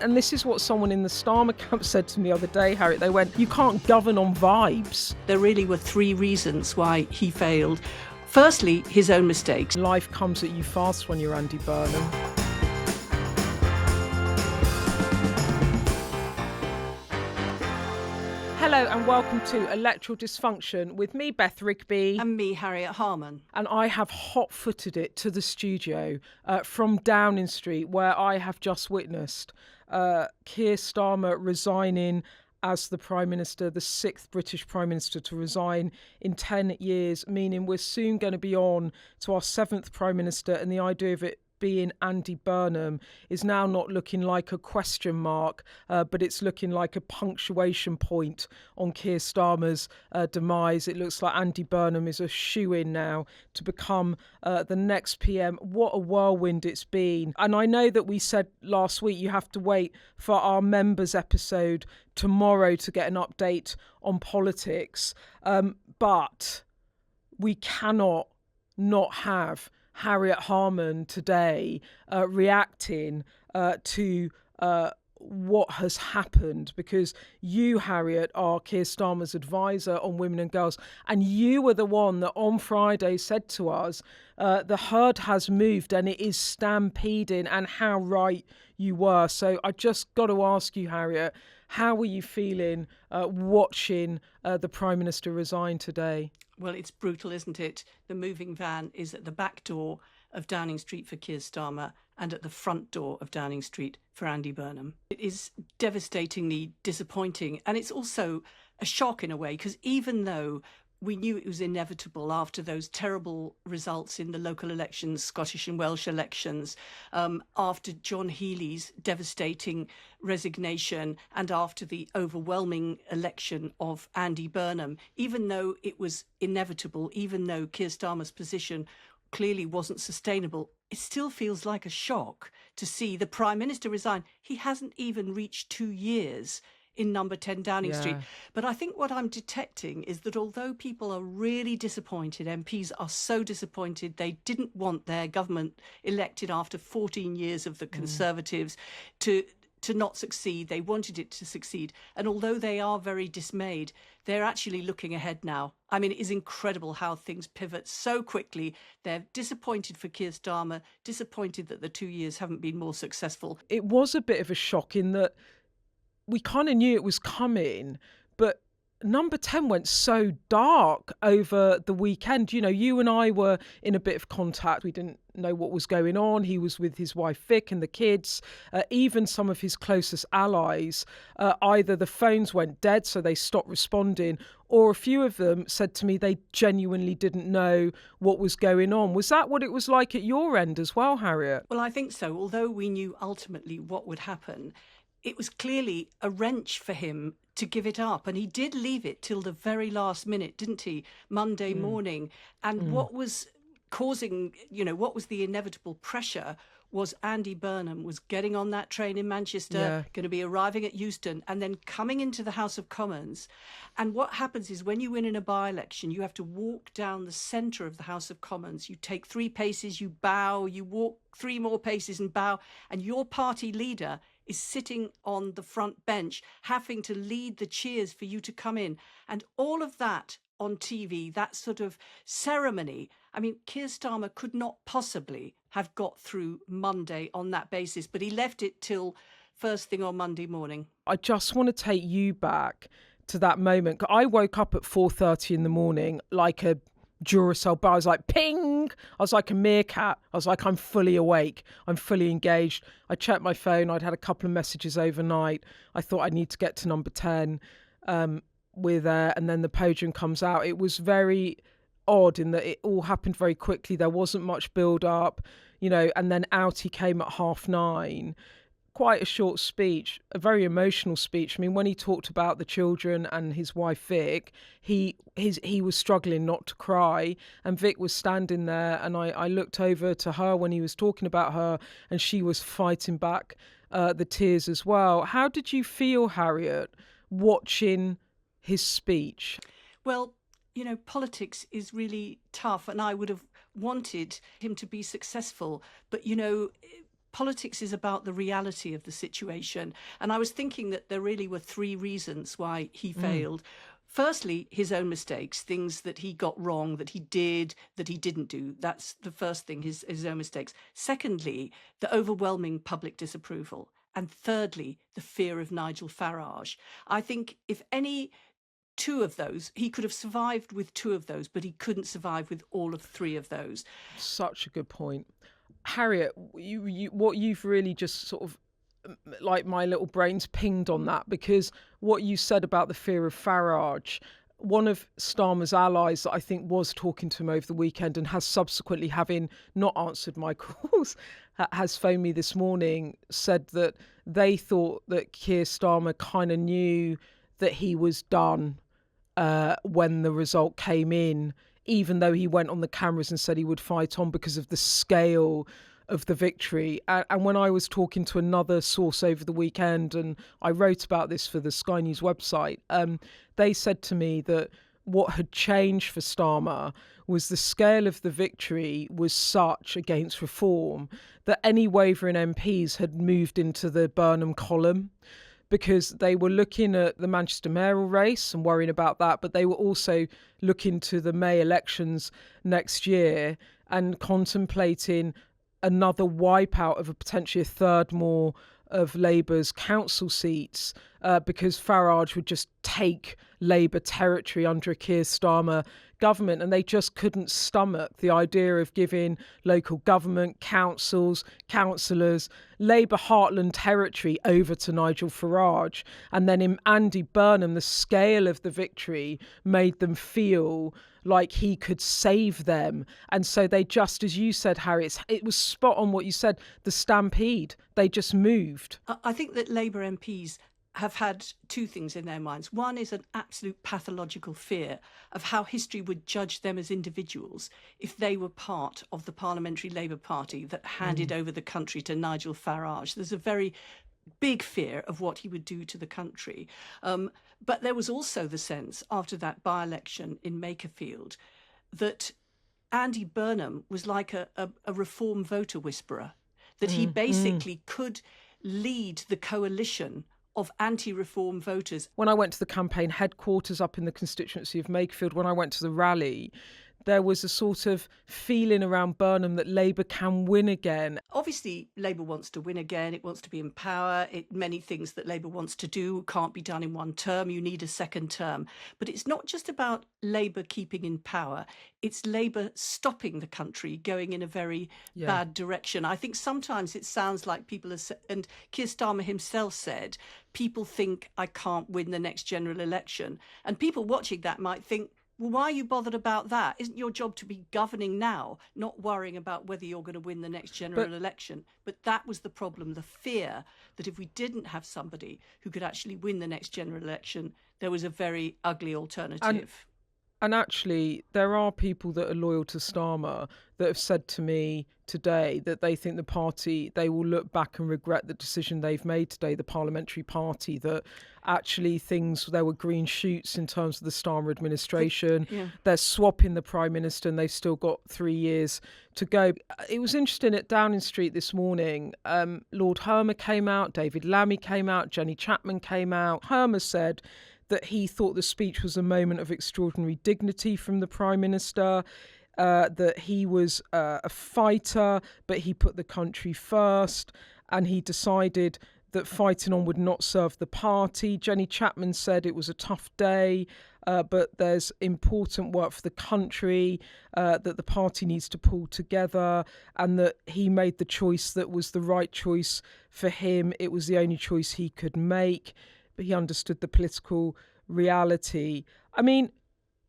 And this is what someone in the Starmer camp said to me the other day, Harriet. They went, you can't govern on vibes. There really were three reasons why he failed. Firstly, his own mistakes. Life comes at you fast when you're Andy Burnham. Hello and welcome to Electoral Dysfunction with me, Beth Rigby. And me, Harriet Harman. And I have hot-footed it to the studio from Downing Street, where I have just witnessed Keir Starmer resigning as the Prime Minister, the sixth British Prime Minister to resign in 10 years, meaning we're soon going to be on to our seventh Prime Minister, and the idea of it being Andy Burnham is now not looking like a question mark, but it's looking like a punctuation point on Keir Starmer's demise. It looks like Andy Burnham is a shoo-in now to become the next PM. What a whirlwind it's been. And I know that we said last week you have to wait for our members episode tomorrow to get an update on politics, but we cannot not have Harriet Harman today reacting to what has happened, because you, Harriet, are Keir Starmer's advisor on women and girls, and you were the one that on Friday said to us the herd has moved and it is stampeding, and how right you were. So I just got to ask you, Harriet, how were you feeling watching the Prime Minister resign today? Well, it's brutal, isn't it? The moving van is at the back door of Downing Street for Keir Starmer and at the front door of Downing Street for Andy Burnham. It is devastatingly disappointing, and it's also a shock in a way, because even though we knew it was inevitable after those terrible results in the local elections, Scottish and Welsh elections, after John Healey's devastating resignation, and after the overwhelming election of Andy Burnham, even though it was inevitable, even though Keir Starmer's position clearly wasn't sustainable, it still feels like a shock to see the Prime Minister resign. He hasn't even reached 2 years in number 10 Downing Street. But I think what I'm detecting is that although people are really disappointed, MPs are so disappointed, they didn't want their government elected after 14 years of the Conservatives to not succeed. They wanted it to succeed. And although they are very dismayed, they're actually looking ahead now. I mean, it is incredible how things pivot so quickly. They're disappointed for Keir Starmer, disappointed that the 2 years haven't been more successful. It was a bit of a shock in that we kind of knew it was coming, but number 10 went so dark over the weekend. You know, you and I were in a bit of contact. We didn't know what was going on. He was with his wife Vic and the kids. Even some of his closest allies, either the phones went dead, so they stopped responding, or a few of them said to me they genuinely didn't know what was going on. Was that what it was like at your end as well, Harriet? Well, I think so. Although we knew ultimately what would happen, it was clearly a wrench for him to give it up. And he did leave it till the very last minute, didn't he? Monday morning. And what was causing, what was the inevitable pressure was Andy Burnham was getting on that train in Manchester, going to be arriving at Euston, and then coming into the House of Commons. And what happens is when you win in a by-election, you have to walk down the centre of the House of Commons. You take 3 paces, you bow, you walk 3 more paces and bow, and your party leader is sitting on the front bench, having to lead the cheers for you to come in. And all of that on TV, that sort of ceremony. I mean, Keir Starmer could not possibly have got through Monday on that basis, but he left it till first thing on Monday morning. I just want to take you back to that moment. I woke up at 4:30 in the morning like a Duracell bar. I was like, ping! I was like a meerkat. I was like, I'm fully awake. I'm fully engaged. I checked my phone. I'd had a couple of messages overnight. I thought I need to get to number 10 with and then the podium comes out. It was very odd in that it all happened very quickly. There wasn't much build up, and then out he came at 9:30. Quite a short speech, a very emotional speech. I mean, when he talked about the children and his wife Vic, he was struggling not to cry, and Vic was standing there, and I looked over to her when he was talking about her, and she was fighting back the tears as well. How did you feel, Harriet, watching his speech? Well, politics is really tough, and I would have wanted him to be successful, but politics is about the reality of the situation. And I was thinking that there really were three reasons why he failed. Firstly, his own mistakes, things that he got wrong, that he did, that he didn't do. That's the first thing, his own mistakes. Secondly, the overwhelming public disapproval. And thirdly, the fear of Nigel Farage. I think if any two of those, he could have survived with two of those, but he couldn't survive with all of three of those. Such a good point. Harriet, what you've really just sort of, like, my little brain's pinged on that, because what you said about the fear of Farage, one of Starmer's allies that I think was talking to him over the weekend and has subsequently, having not answered my calls, has phoned me this morning, said that they thought that Keir Starmer kind of knew that he was done when the result came in, even though he went on the cameras and said he would fight on because of the scale of the victory. And when I was talking to another source over the weekend, and I wrote about this for the Sky News website, they said to me that what had changed for Starmer was the scale of the victory was such against reform that any wavering MPs had moved into the Burnham column, because they were looking at the Manchester mayoral race and worrying about that, but they were also looking to the May elections next year and contemplating another wipeout of potentially a third more of Labour's council seats, because Farage would just take Labour territory under a Keir Starmer government, and they just couldn't stomach the idea of giving local government, councils, councillors, Labour heartland territory over to Nigel Farage. And then in Andy Burnham, the scale of the victory made them feel like he could save them. And so they just, as you said, Harriet, it was spot on what you said, the stampede. They just moved. I think that Labour MPs have had two things in their minds. One is an absolute pathological fear of how history would judge them as individuals if they were part of the Parliamentary Labour Party that handed over the country to Nigel Farage. There's a very big fear of what he would do to the country. But there was also the sense, after that by-election in Makerfield, that Andy Burnham was like a reform voter whisperer, that he basically could lead the coalition of anti-reform voters. When I went to the campaign headquarters up in the constituency of Makerfield, when I went to the rally, there was a sort of feeling around Burnham that Labour can win again. Obviously, Labour wants to win again. It wants to be in power. Many things that Labour wants to do can't be done in one term. You need a second term. But it's not just about Labour keeping in power. It's Labour stopping the country going in a very bad direction. I think sometimes it sounds like people are, and Keir Starmer himself said, people think I can't win the next general election. And people watching that might think, well, why are you bothered about that? Isn't your job to be governing now, not worrying about whether you're going to win the next general election? But that was the problem, the fear that if we didn't have somebody who could actually win the next general election, there was a very ugly alternative. And actually, there are people that are loyal to Starmer that have said to me today that they think the party, they will look back and regret the decision they've made today, the parliamentary party, that actually there were green shoots in terms of the Starmer administration. They're swapping the Prime Minister and they've still got 3 years to go. It was interesting at Downing Street this morning, Lord Harman came out, David Lammy came out, Jenny Chapman came out. Harman said that he thought the speech was a moment of extraordinary dignity from the Prime Minister, that he was a fighter, but he put the country first, and he decided that fighting on would not serve the party. Jenny Chapman said it was a tough day, but there's important work for the country, that the party needs to pull together, and that he made the choice that was the right choice for him. It was the only choice he could make. But he understood the political reality. I mean,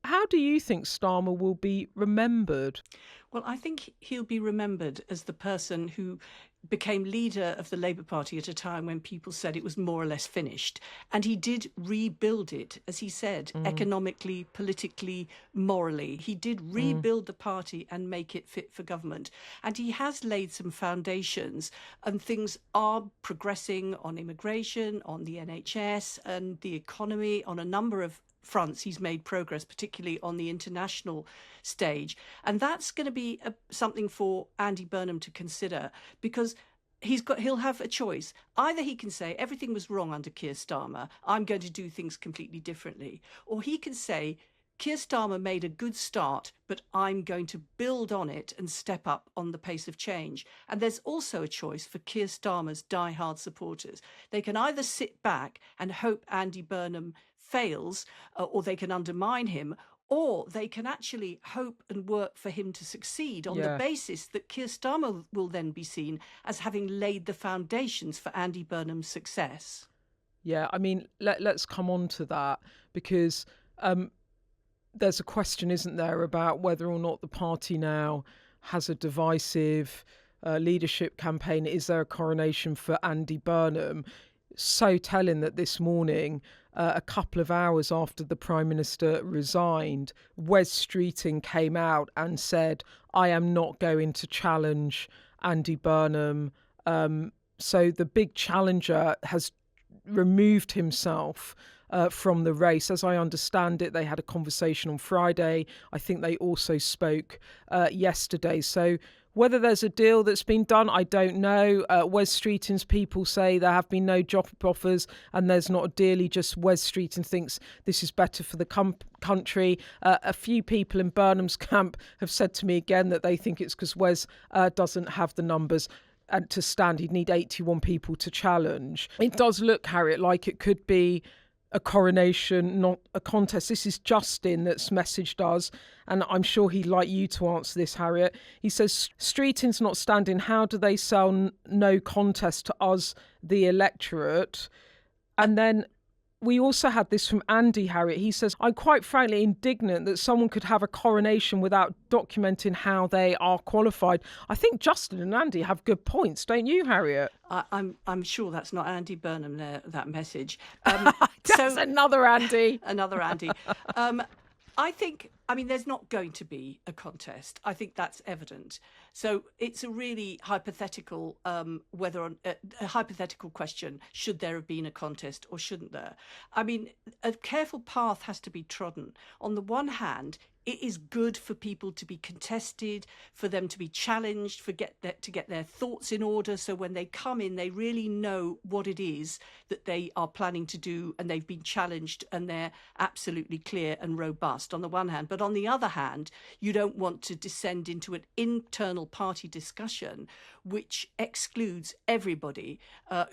how do you think Starmer will be remembered? Well, I think he'll be remembered as the person who became leader of the Labour Party at a time when people said it was more or less finished. And he did rebuild it, as he said, economically, politically, morally. He did rebuild the party and make it fit for government. And he has laid some foundations, and things are progressing on immigration, on the NHS and the economy, on a number of fronts. He's made progress, particularly on the international stage. And that's going to be something for Andy Burnham to consider, because he'll have a choice. Either he can say everything was wrong under Keir Starmer, I'm going to do things completely differently, or he can say Keir Starmer made a good start, but I'm going to build on it and step up on the pace of change. And there's also a choice for Keir Starmer's diehard supporters. They can either sit back and hope Andy Burnham fails, or they can undermine him, or they can actually hope and work for him to succeed on the basis that Keir Starmer will then be seen as having laid the foundations for Andy Burnham's success. Yeah, I mean, let's come on to that, because there's a question, isn't there, about whether or not the party now has a divisive leadership campaign. Is there a coronation for Andy Burnham? So telling that this morning, a couple of hours after the Prime Minister resigned, Wes Streeting came out and said, I am not going to challenge Andy Burnham. So the big challenger has removed himself from the race. As I understand it, they had a conversation on Friday. I think they also spoke yesterday. So whether there's a deal that's been done, I don't know. Wes Streeting's people say there have been no job offers and there's not a deal. He just, Wes Streeting thinks this is better for the country. A few people in Burnham's camp have said to me again that they think it's because Wes doesn't have the numbers and to stand. He'd need 81 people to challenge. It does look, Harriet, like it could be a coronation, not a contest. This is Justin that's messaged us, and I'm sure he'd like you to answer this, Harriet. He says, Streeting's not standing. How do they sell no contest to us, the electorate? And then we also had this from Andy, Harriet. He says, I'm quite frankly indignant that someone could have a coronation without documenting how they are qualified. I think Justin and Andy have good points, don't you, Harriet? I'm sure that's not Andy Burnham there, that message. That's another Andy. Another Andy. I mean, there's not going to be a contest. I think that's evident. So it's a really hypothetical, a hypothetical question, should there have been a contest or shouldn't there? I mean, a careful path has to be trodden. On the one hand, it is good for people to be contested, for them to be challenged, to get their thoughts in order. So when they come in, they really know what it is that they are planning to do, and they've been challenged and they're absolutely clear and robust on the one hand. But on the other hand, you don't want to descend into an internal party discussion which excludes everybody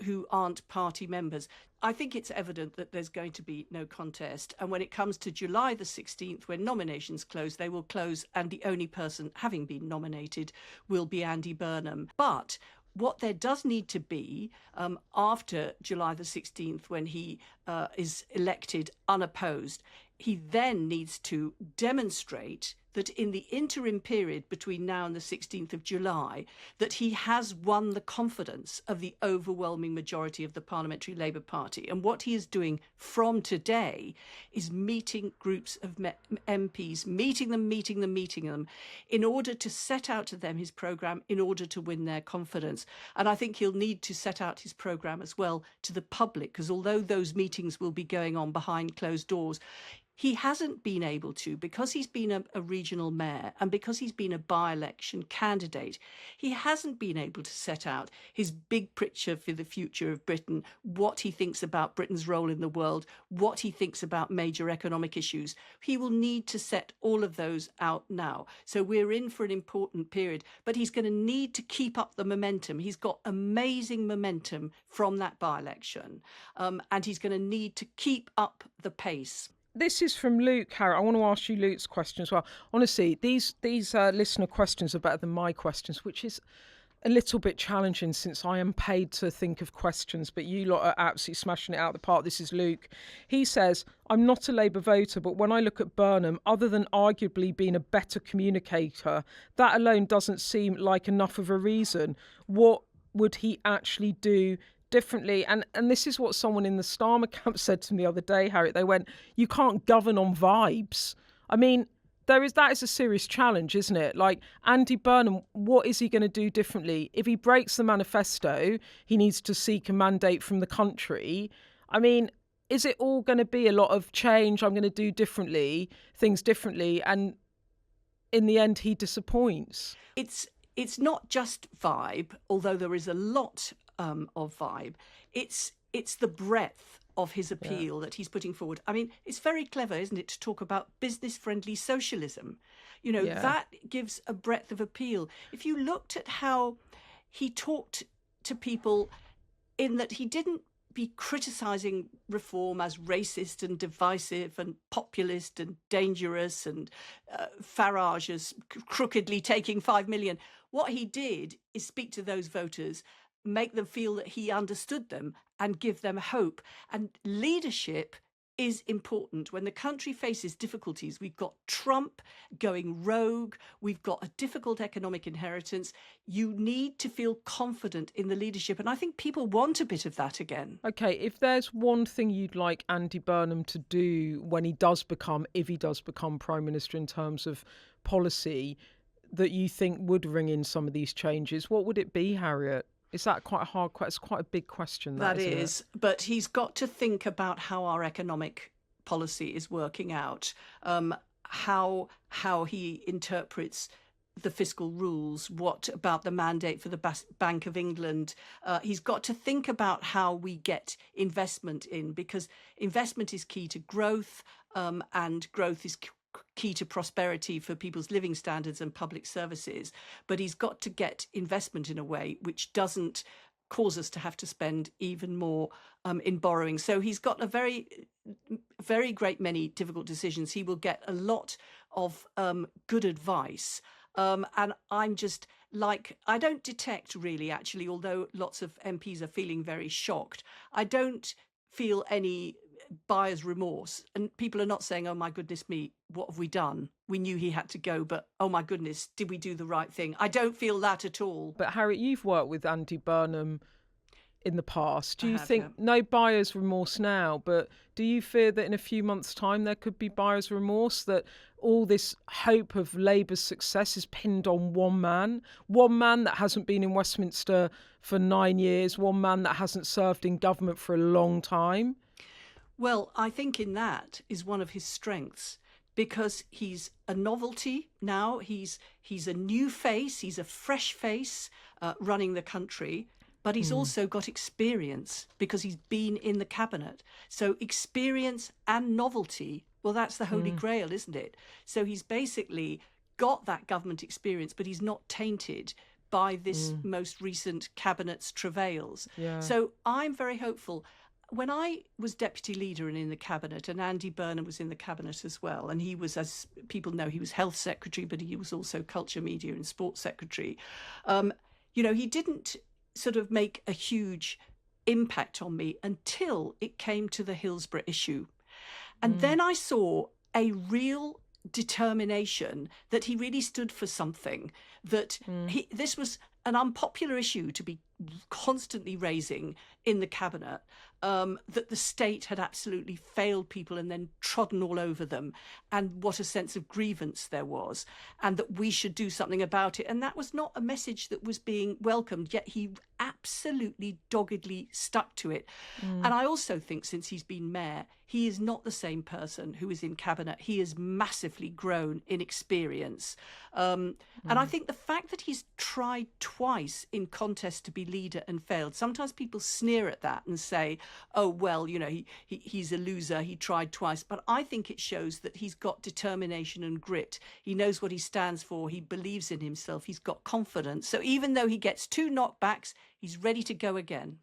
who aren't party members. I think it's evident that there's going to be no contest. And when it comes to July the 16th, when nominations close, they will close, and the only person having been nominated will be Andy Burnham. But what there does need to be after July the 16th, when he is elected unopposed, he then needs to demonstrate that in the interim period between now and the 16th of July, that he has won the confidence of the overwhelming majority of the Parliamentary Labour Party. And what he is doing from today is meeting groups of MPs, meeting them, in order to set out to them his programme, in order to win their confidence. And I think he'll need to set out his programme as well to the public, because although those meetings will be going on behind closed doors, he hasn't been able to, because he's been a regional mayor and because he's been a by-election candidate, he hasn't been able to set out his big picture for the future of Britain, what he thinks about Britain's role in the world, what he thinks about major economic issues. He will need to set all of those out now. So we're in for an important period, but he's going to need to keep up the momentum. He's got amazing momentum from that by-election, and he's going to need to keep up the pace. This is from Luke, Harriet. I want to ask you Luke's question as well. Honestly, these listener questions are better than my questions, which is a little bit challenging since I am paid to think of questions, but you lot are absolutely smashing it out of the park. This is Luke. He says, I'm not a Labour voter, but when I look at Burnham, other than arguably being a better communicator, that alone doesn't seem like enough of a reason. What would he actually do differently? And this is what someone in the Starmer camp said to me the other day, Harriet. They went, you can't govern on vibes. I mean, that is a serious challenge, isn't it? Like, Andy Burnham, what is he going to do differently? If he breaks the manifesto, he needs to seek a mandate from the country. I mean, is it all going to be a lot of change? I'm going to do things differently. And in the end, he disappoints. it's not just vibe, although there is a lot of vibe. It's the breadth of his appeal that he's putting forward. I mean, it's very clever, isn't it, to talk about business-friendly socialism? You know, that gives a breadth of appeal. If you looked at how he talked to people, in that he didn't be criticising reform as racist and divisive and populist and dangerous, and Farage as crookedly taking 5 million. What he did is speak to those voters, make them feel that he understood them and give them hope. And leadership is important. When the country faces difficulties, we've got Trump going rogue, we've got a difficult economic inheritance. You need to feel confident in the leadership. And I think people want a bit of that again. Okay, if there's one thing you'd like Andy Burnham to do when he does become, if he does become Prime Minister in terms of policy, that you think would ring in some of these changes, what would it be, Harriet? Is that quite a hard question? It's quite a big question. That is, but he's got to think about how our economic policy is working out, how he interprets the fiscal rules, what about the mandate for the Bank of England. He's got to think about how we get investment in, because investment is key to growth, and growth is key to prosperity for people's living standards and public services. But he's got to get investment in a way which doesn't cause us to have to spend even more in borrowing. So he's got a very great many difficult decisions. He will get a lot of good advice. And I'm just like, I don't detect really, actually, although lots of MPs are feeling very shocked, I don't feel any buyer's remorse. And people are not saying, oh my goodness me, what have we done? We knew he had to go, but oh my goodness, did we do the right thing? I don't feel that at all. But Harriet, you've worked with Andy Burnham in the past. Do you think no buyer's remorse now, but do you fear that in a few months' time there could be buyer's remorse, that all this hope of Labour's success is pinned on one man that hasn't been in Westminster for 9 years, one man that hasn't served in government for a long time? Well, I think in that is one of his strengths, because he's a novelty now. He's a new face. He's a fresh face running the country. But he's also got experience because he's been in the cabinet. So experience and novelty, well, that's the holy grail, isn't it? So he's basically got that government experience, but he's not tainted by this most recent cabinet's travails. Yeah. So I'm very hopeful. When I was deputy leader and in the cabinet, and Andy Burnham was in the cabinet as well, and he was, as people know, he was health secretary, but he was also culture, media and sports secretary. He didn't sort of make a huge impact on me until it came to the Hillsborough issue. And then I saw a real determination that he really stood for something, that this was an unpopular issue to be constantly raising in the cabinet, that the state had absolutely failed people and then trodden all over them, and what a sense of grievance there was, and that we should do something about it. And that was not a message that was being welcomed, yet he absolutely doggedly stuck to it. And I also think since he's been mayor, he is not the same person who is in cabinet. He has massively grown in experience. And I think the fact that he's tried twice in contest to be leader and failed, sometimes people sneer at that and say, oh, well, he's a loser, he tried twice. But I think it shows that he's got determination and grit. He knows what he stands for. He believes in himself. He's got confidence. So even though he gets 2 knockbacks, he's ready to go again.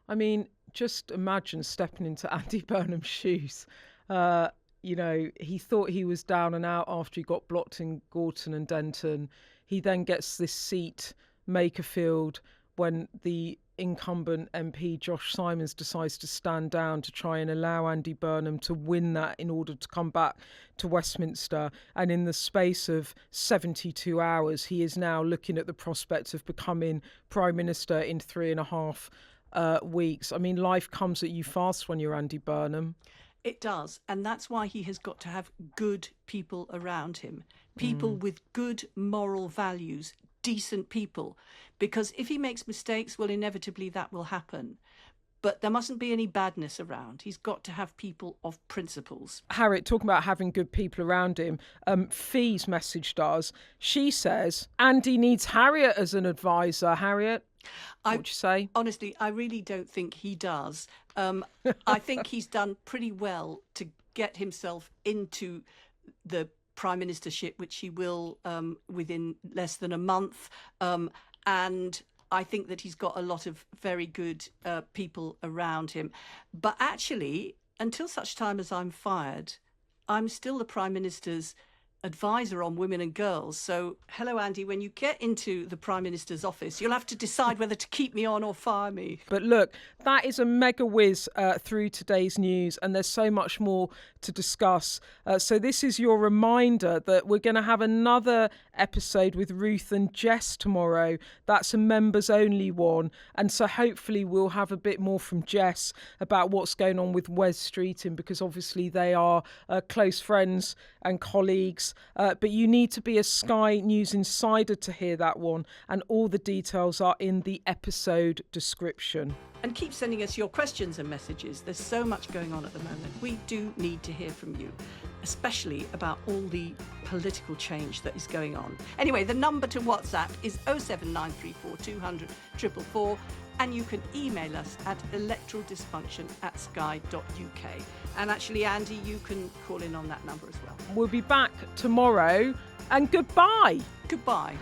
I mean, just imagine stepping into Andy Burnham's shoes. He thought he was down and out after he got blocked in Gorton and Denton. He then gets this seat, Makerfield, when the incumbent MP Josh Simons decides to stand down to try and allow Andy Burnham to win that in order to come back to Westminster. And in the space of 72 hours, he is now looking at the prospect of becoming Prime Minister in 3.5 weeks. I mean, life comes at you fast when you're Andy Burnham. It does. And that's why he has got to have good people around him, people with good moral values, decent people. Because if he makes mistakes, well, inevitably that will happen. but there mustn't be any badness around. He's got to have people of principles. Harriet, talking about having good people around him, Fee's messaged us. She says, Andy needs Harriet as an advisor. Harriet, what would you say? Honestly, I really don't think he does. I think he's done pretty well to get himself into the Prime Ministership, which he will within less than a month. And I think that he's got a lot of very good people around him. But actually, until such time as I'm fired, I'm still the Prime Minister's advisor on women and girls. So, hello, Andy, when you get into the Prime Minister's office, you'll have to decide whether to keep me on or fire me. But look, that is a mega whiz through today's news, and there's so much more to discuss. So this is your reminder that we're going to have another episode with Ruth and Jess tomorrow. That's a members only one. And so hopefully we'll have a bit more from Jess about what's going on with Wes Streeting, because obviously they are close friends and colleagues. But you need to be a Sky News insider to hear that one. And all the details are in the episode description. And keep sending us your questions and messages. There's so much going on at the moment. We do need to hear from you, especially about all the political change that is going on. Anyway, the number to WhatsApp is 07934 200 444, and you can email us at electoraldysfunction@sky.uk. And actually, Andy, you can call in on that number as well. We'll be back tomorrow, and goodbye. Goodbye.